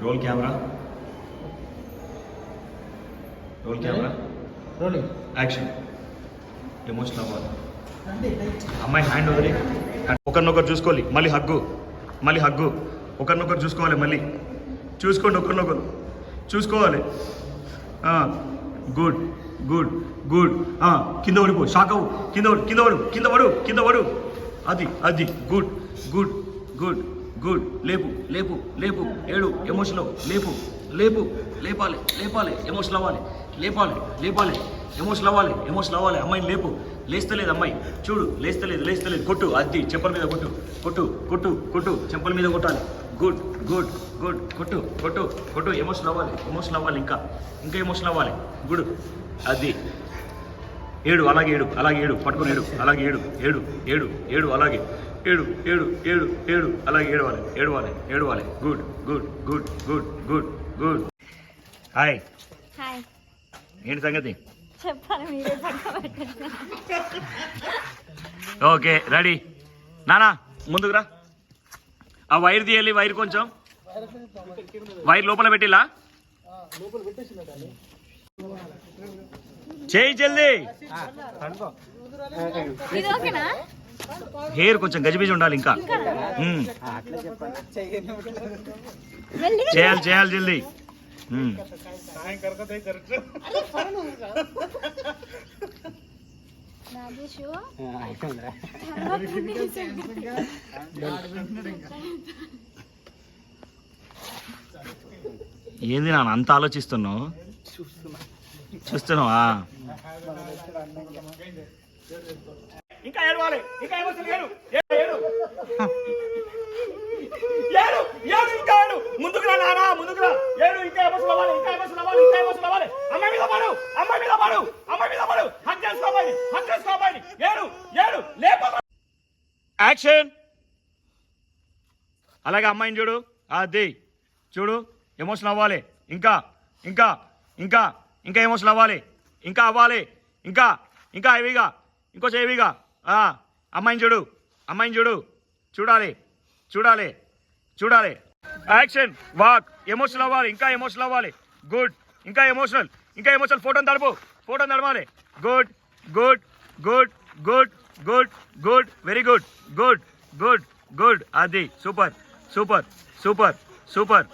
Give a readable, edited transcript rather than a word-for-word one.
Roll camera, roll camera, rolling action. Emotional అవ్వాలి. అమ్మాయి hand వదిలి ఒకరినొకరు చూసుకోవాలి. మళ్ళీ హగ్గు, మళ్ళీ హగ్గు. ఒకరినొకరు చూసుకోవాలి. మళ్ళీ చూసుకోండి, ఒకరినొకరు చూసుకోవాలి. Good good good. కింద పడిపో, షాక్ అవ్వు. కింద పడు, కింద పడు, కింద పడు, కింద పడు. అది అది గుడ్ గుడ్ గుడ్ గుడ్. లేపు లేపు లేపు. ఏడు, ఎమోషనల్. లేపు లేపు. లేపాలి లేపాలి. ఎమోషనల్ అవ్వాలి. లేపాలి లేపాలి. ఎమోషనల్ అవ్వాలి. ఎమోషనల్ అవ్వాలి. అమ్మాయిని లేపు. లేస్తలేదు అమ్మాయి, చూడు. లేస్తలేదు లేస్తలేదు. కొట్టు, అది చెంపల మీద కొట్టు. కొట్టు కొట్టు కొట్టు. చెంపల మీద కొట్టాలి. Good good good. కొట్టు కొట్టు కొట్టు. ఎమోషనల్ అవ్వాలి. ఎమోషనల్ అవ్వాలి. ఇంకా ఇంకా ఎమోషనల్ అవ్వాలి. గుడ్. అది ఏడు. అలాగే ఏడు, అలాగే ఏడు. పట్టుకుని ఏడు. అలాగే ఏడు ఏడు ఏడు ఏడు. అలాగే ఏడు ఏడు ఏడు ఏడు. అలాగే ఏడవాలి ఏడవాలి ఏడవాలి. Good good good good good good. Hi. Hi. ఏంటి సంగతి? చెప్పాలి మీరే. Okay, ready. నానా ముందుకు రా. ఆ వైర్ తీయాలి. వైర్ కొంచెం వైర్ లోపల పెట్టిలా. చేయి జల్దీ. ఇది ఓకేనా? హెయిర్ కొంచెం గజిబిజి ఉండాలి ఇంకా. చేయాలి చేయాలి జల్దీ. ఏంది నాన్న అంత ఆలోచిస్తున్నావు? చూస్తున్నావా? ఇంకా ఏడవాలి. ఇంకా ఏడు ఏడు ఏడు ఏడు. ఇంకా ఏడు. ముందుకు రా నానా, ముందుకు రా. ఏడు. ఇంకా ఎమోషనల్ అవ్వాలి. ఇంకా ఎమోషనల్ అవ్వాలి. ఇంకా ఎమోషనల్ అవ్వాలి. అమ్మాయి మీద పడు, అమ్మాయి మీద పడు, అమ్మాయి మీద పడు. హగ్ చేసుకోవాలి, హగ్ చేసుకోవాలి. ఏడు ఏడు. లేప. యాక్షన్. అలాగే అమ్మాయిని చూడు. అది చూడు. ఎమోషనల్ అవ్వాలి. ఇంకా ఇంకా ఇంకా ఇంకా ఎమోషనల్ అవ్వాలి. ఇంకా అవ్వాలి. ఇంకా ఇంకా హెవీగా, ఇంకొంచెం హెవీగా. అమ్మాయిని చూడు, అమ్మాయిని చూడు. చూడాలి చూడాలి చూడాలి. యాక్షన్. వాక్. ఎమోషనల్ అవ్వాలి. ఇంకా ఎమోషనల్ అవ్వాలి. గుడ్. ఇంకా ఎమోషనల్, ఇంకా ఎమోషనల్. ఫోటోని తడుపు, ఫోటోని తడవాలి. Good good good good good good. Very good. Good good good. అది సూపర్ సూపర్ సూపర్ సూపర్.